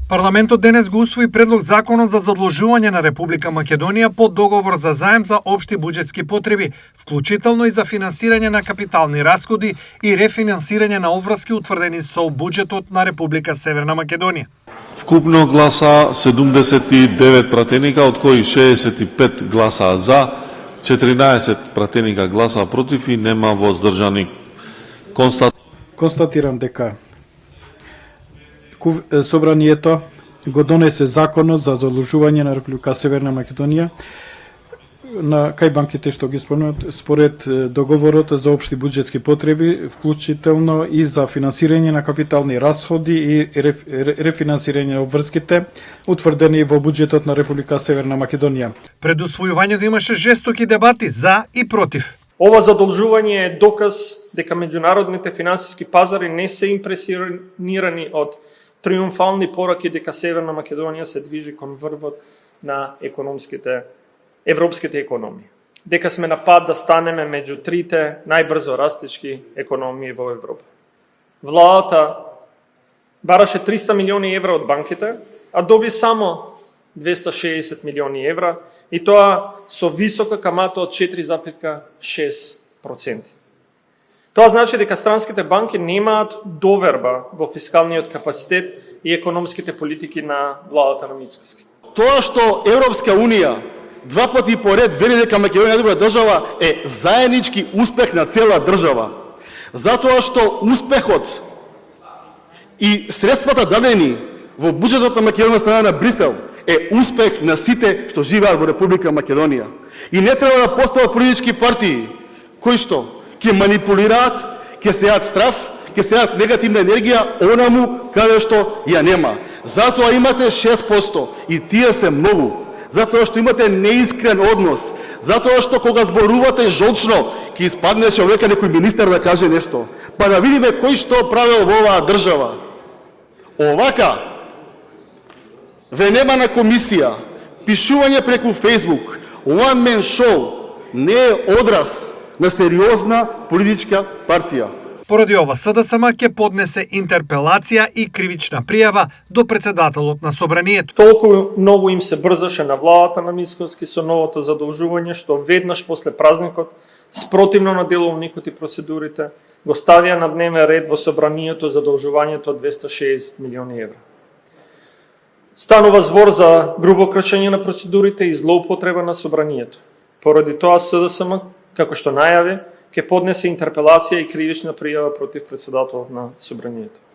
Парламентот денес го усвои предлог законот за задолжување на Република Македонија по договор за заем за општи буџетски потреби, вклучително и за финансирање на капитални расходи и рефинансирање на обврски утврдени со буџетот на Република Северна Македонија. Вкупно гласа 79 пратеника, од кои 65 гласа за, 14 пратеника гласа против и нема воздржани. Констатирам дека Собранието го донесе законот за задолжување на Република Северна Македонија на кај банките што ги спомнат според договорот за општи буџетски потреби, вклучително и за финансирање на капитални расходи и рефинансирање на обврските утврдени во буџетот на Република Северна Македонија. Пред усвојувањето имаше жестоки дебати за и против. Ова задолжување е доказ дека меѓународните финансиски пазари не се импресионирани од триумфални пораки дека Северна Македонија се движи кон врвот на европските економии. Дека сме на пат да станеме меѓу трите најбрзо растечки економии во Европа. Владата бараше 300 милиони евра од банките, а доби само 260 милиони евра, и тоа со висока камата од 4,6%. Тоа значи дека странските банки немаат доверба во фискалниот капацитет и економските политики на владата на Мицкоски. Тоа што Европска Унија два пати поред вели дека Македонија е добра држава е заеднички успех на цела држава. Затоа што успехот и средствата дадени во буџетот на Македонија страна на Брисел е успех на сите што живеат во Република Македонија. И не треба да постават политички партии кои што ќе манипулираат, ќе сеат страф, ќе сеат негативна енергија онаму каде што ја нема. Затоа имате 6% и тие се многу. Затоа што имате неискрен однос. Затоа што кога зборувате жолчно, ќе испадне човека некој министер да каже нешто. Па да видиме кој што правил во оваа држава. Овака венемана комисија, пишување преку Facebook, one man show не е одраз на сериозна политичка партија. Поради ова СДСМ ќе поднесе интерпелација и кривична пријава до председателот на Собранието. Толку многу им се брзаше на владата на Мицкоски со новото задолжување, што веднаш после празникот, спротивно на деловникот и процедурите, го ставија на дневен ред во Собранието задолжувањето од 260 милиони евра. Станува збор за грубо кршење на процедурите и злоупотреба на Собранието. Поради тоа СДСМ, како што најави, ќе поднесе интерпелација и кривична пријава против председателот на Собранието.